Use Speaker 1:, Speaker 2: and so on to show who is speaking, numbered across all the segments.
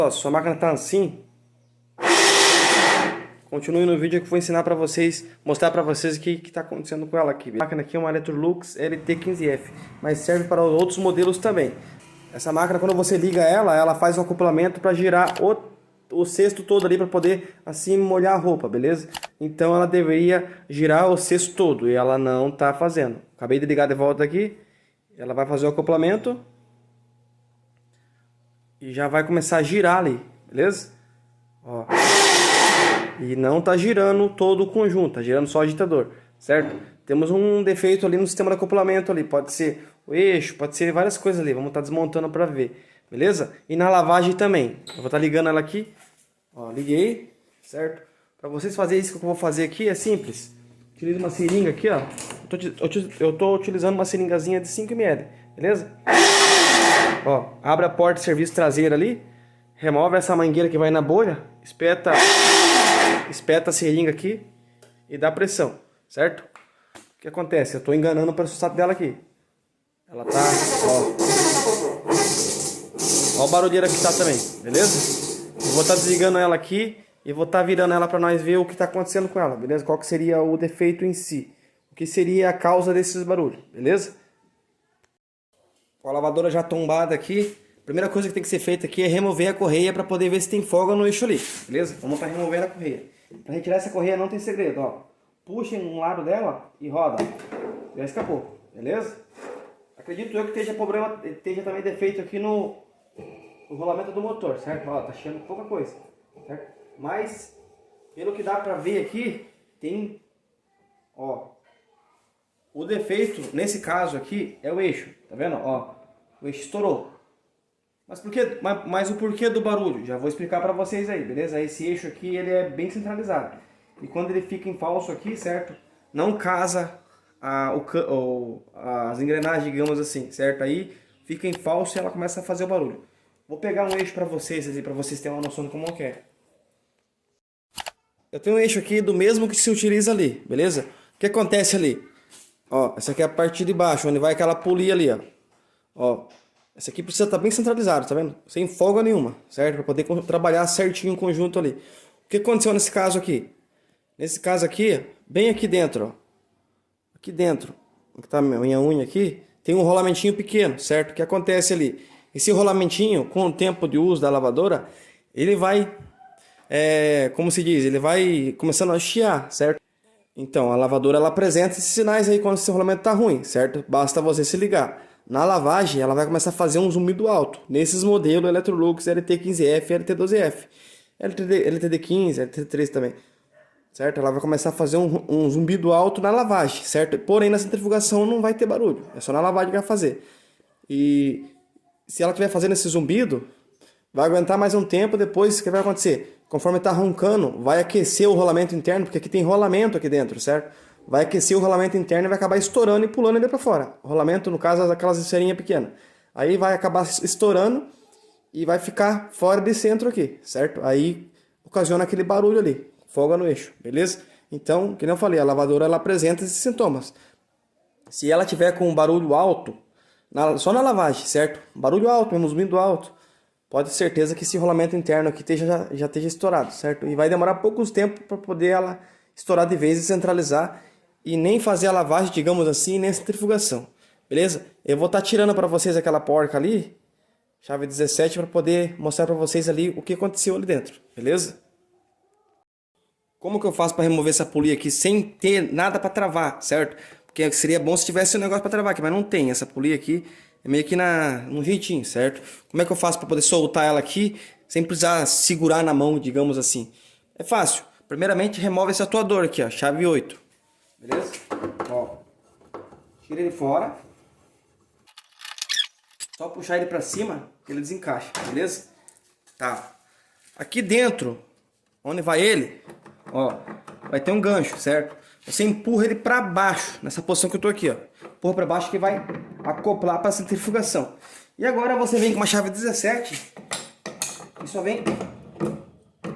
Speaker 1: Ó, sua máquina tá assim, continue no vídeo que eu vou ensinar pra vocês, mostrar pra vocês o que tá acontecendo com ela aqui. A máquina aqui é uma Electrolux LT15F, mas serve para outros modelos também. Essa máquina, quando você liga ela faz um acoplamento para girar o cesto todo ali para poder assim molhar a roupa, beleza? Então ela deveria girar o cesto todo e ela não tá fazendo. Acabei de ligar de volta aqui, ela vai fazer o acoplamento e já vai começar a girar ali, beleza? Ó. E não tá girando todo o conjunto, tá girando só o agitador, certo? Temos um defeito ali no sistema de acoplamento ali, pode ser o eixo, pode ser várias coisas ali, vamos estar desmontando para ver, beleza? E na lavagem também, eu vou estar ligando ela aqui, ó, liguei, certo? Para vocês fazerem isso que eu vou fazer aqui é simples, utiliza uma seringa aqui, ó, eu tô utilizando uma seringazinha de 5 ml, beleza? Ó, abre a porta de serviço traseira ali, remove essa mangueira que vai na bolha, espeta a seringa aqui e dá pressão, certo? O que acontece? Eu estou enganando o pressostato dela aqui. Ela tá, ó o barulheiro que tá também, beleza? Eu vou estar desligando ela aqui e vou estar virando ela para nós ver o que está acontecendo com ela, beleza? Qual que seria o defeito em si? O que seria a causa desses barulhos, beleza? Com a lavadora já tombada aqui, a primeira coisa que tem que ser feita aqui é remover a correia para poder ver se tem folga no eixo ali, beleza? Vamos estar removendo a correia. Para retirar essa correia não tem segredo, ó. Puxa um lado dela e roda. Já escapou, beleza? Acredito eu que esteja também defeito aqui no rolamento do motor, certo? Ó, tá cheando pouca coisa, certo? Mas, pelo que dá para ver aqui, tem, ó, o defeito nesse caso aqui é o eixo, tá vendo? Ó, o eixo estourou. Mas o porquê do barulho? Já vou explicar para vocês aí, beleza? Esse eixo aqui, ele é bem centralizado. E quando ele fica em falso aqui, certo? Não casa as engrenagens, digamos assim, certo? Aí fica em falso e ela começa a fazer o barulho. Vou pegar um eixo para vocês ali, para vocês terem uma noção de como é que é. Eu tenho um eixo aqui do mesmo que se utiliza ali, beleza? O que acontece ali? Ó, essa aqui é a parte de baixo, onde vai aquela polia ali, ó. Ó. Essa aqui precisa estar bem centralizado, tá vendo? Sem folga nenhuma, certo? Para poder trabalhar certinho o conjunto ali. O que aconteceu nesse caso aqui? Nesse caso aqui, bem aqui dentro, ó. Aqui dentro, que tá a minha unha aqui, tem um rolamentinho pequeno, certo? O que acontece ali? Esse rolamentinho, com o tempo de uso da lavadora, ele vai, como se diz, ele vai começando a chiar, certo? Então, a lavadora, ela apresenta esses sinais aí quando esse rolamento tá ruim, certo? Basta você se ligar. Na lavagem, ela vai começar a fazer um zumbido alto. Nesses modelos Electrolux LT15F, LT12F, LTD15, LT3 também, certo? Ela vai começar a fazer um zumbido alto na lavagem, certo? Porém, na centrifugação não vai ter barulho. É só na lavagem que vai fazer. E se ela estiver fazendo esse zumbido, vai aguentar mais um tempo. Depois, o que vai acontecer? Conforme está roncando, vai aquecer o rolamento interno, porque aqui tem rolamento aqui dentro, certo? Vai aquecer o rolamento interno e vai acabar estourando e pulando ele para fora. O rolamento, no caso, é aquelas serinhas pequenas. Aí vai acabar estourando e vai ficar fora de centro aqui, certo? Aí ocasiona aquele barulho ali, folga no eixo, beleza? Então, como eu falei, a lavadora ela apresenta esses sintomas. Se ela tiver com um barulho alto, só na lavagem, certo? Barulho alto, mesmo zumbido alto, pode ter certeza que esse rolamento interno aqui já esteja estourado, certo? E vai demorar poucos tempos para poder ela estourar de vez e centralizar e nem fazer a lavagem, digamos assim, nem a centrifugação, beleza? Eu vou estar tirando para vocês aquela porca ali, chave 17, para poder mostrar para vocês ali o que aconteceu ali dentro, beleza? Como que eu faço para remover essa polia aqui sem ter nada para travar, certo? Porque seria bom se tivesse um negócio para travar aqui, mas não tem. Essa polia aqui é meio que num jeitinho, certo? Como é que eu faço para poder soltar ela aqui sem precisar segurar na mão, digamos assim? É fácil. Primeiramente, remove esse atuador aqui, ó, chave 8. Beleza? Ó, tira ele fora. Só puxar ele para cima que ele desencaixa, beleza? Tá. Aqui dentro, onde vai ele, ó, vai ter um gancho, certo? Você empurra ele para baixo, nessa posição que eu tô aqui, ó. Empurra para baixo que vai acoplar para a centrifugação. E agora você vem com uma chave 17 e só vem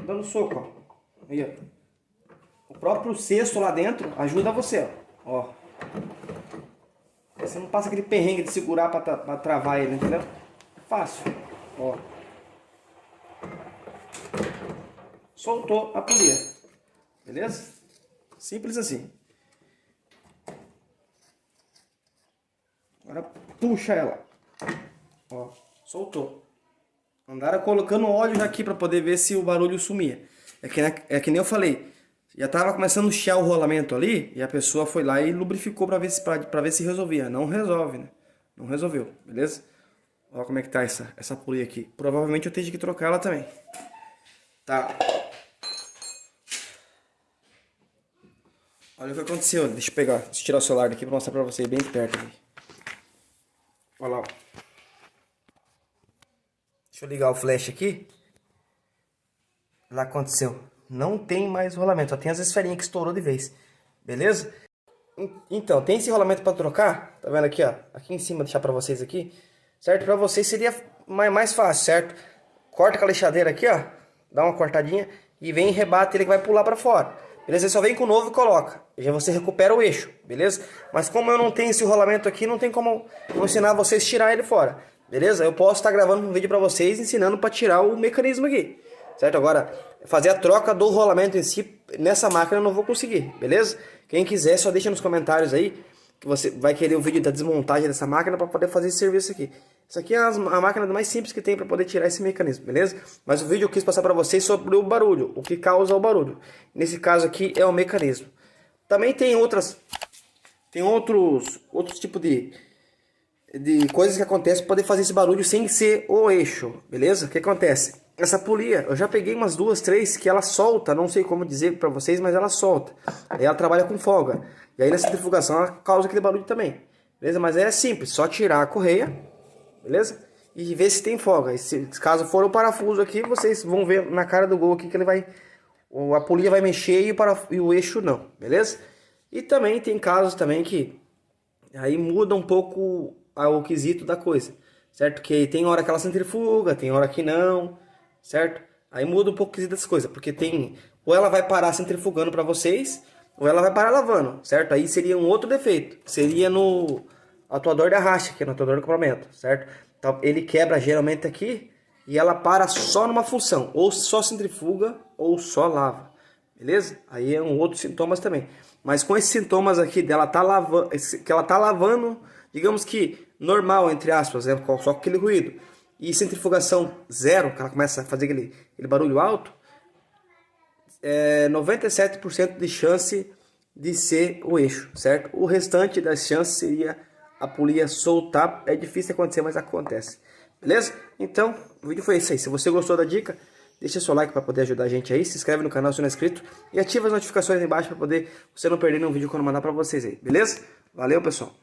Speaker 1: dando soco, ó. Aí, ó. O próprio cesto lá dentro ajuda você, ó. Você não passa aquele perrengue de segurar para travar ele, entendeu? É fácil, ó. soltou a polia. Beleza? Simples assim. Agora puxa ela. Ó, soltou. Andaram colocando óleo já aqui para poder ver se o barulho sumia. É que nem eu falei. Já tava começando a chiar o rolamento ali e a pessoa foi lá e lubrificou para ver se resolvia. Não resolve, né? Não resolveu, beleza? Olha como é que tá essa polia aqui. Provavelmente eu tenho que trocar ela também. Tá. Olha o que aconteceu. Deixa eu tirar o celular daqui para mostrar para vocês bem de perto aqui. Olha lá, ó. Deixa eu ligar o flash aqui. Olha lá o que aconteceu. Não tem mais rolamento, só tem as esferinhas que estourou de vez. Beleza? Então, tem esse rolamento para trocar. Tá vendo aqui, ó? Aqui em cima, deixar para vocês aqui. Certo? Para vocês seria mais fácil, certo? Corta com a lixadeira aqui, ó. Dá uma cortadinha e vem e rebate ele que vai pular para fora. Beleza? Você só vem com o novo e coloca. Já você recupera o eixo, beleza? Mas como eu não tenho esse rolamento aqui, não tem como eu ensinar vocês a tirar ele fora. Beleza? Eu posso estar gravando um vídeo para vocês ensinando para tirar o mecanismo aqui. Certo? Agora, fazer a troca do rolamento em si, nessa máquina eu não vou conseguir, beleza? Quem quiser, só deixa nos comentários aí, que você vai querer o vídeo da desmontagem dessa máquina para poder fazer esse serviço aqui. Isso aqui é a máquina mais simples que tem para poder tirar esse mecanismo, beleza? Mas o vídeo eu quis passar para vocês sobre o barulho, o que causa o barulho. Nesse caso aqui é o mecanismo. Também tem outros tipos de coisas que acontecem para poder fazer esse barulho sem ser o eixo, beleza? O que acontece? Essa polia, eu já peguei umas 2, 3 que ela solta, não sei como dizer para vocês, mas ela solta. Aí ela trabalha com folga. E aí na centrifugação ela causa aquele barulho também. Beleza? Mas é simples, só tirar a correia, beleza? E ver se tem folga. E caso for o parafuso aqui, vocês vão ver na cara do gol aqui que ele vai... A polia vai mexer e o eixo não, beleza? E também tem casos também que aí muda um pouco o quesito da coisa, certo? Que tem hora que ela centrifuga, tem hora que não... Certo? Aí muda um pouco o quesito das coisas, porque tem... Ou ela vai parar centrifugando para vocês, ou ela vai parar lavando, certo? Aí seria um outro defeito, seria no atuador de arraste, que é no atuador de acoplamento, certo? Então ele quebra geralmente aqui e ela para só numa função, ou só centrifuga ou só lava, beleza? Aí é um outro sintomas também. Mas com esses sintomas aqui dela tá lavando, que ela tá lavando, digamos que normal, entre aspas, né? Só com aquele ruído. E centrifugação zero, que ela começa a fazer aquele barulho alto, 97% de chance de ser o eixo, certo? O restante das chances seria a polia soltar. É difícil acontecer, mas acontece. Beleza? Então, o vídeo foi esse aí. Se você gostou da dica, deixa seu like para poder ajudar a gente aí. Se inscreve no canal se não é inscrito. E ativa as notificações aí embaixo para poder você não perder nenhum vídeo quando eu mandar para vocês aí. Beleza? Valeu, pessoal!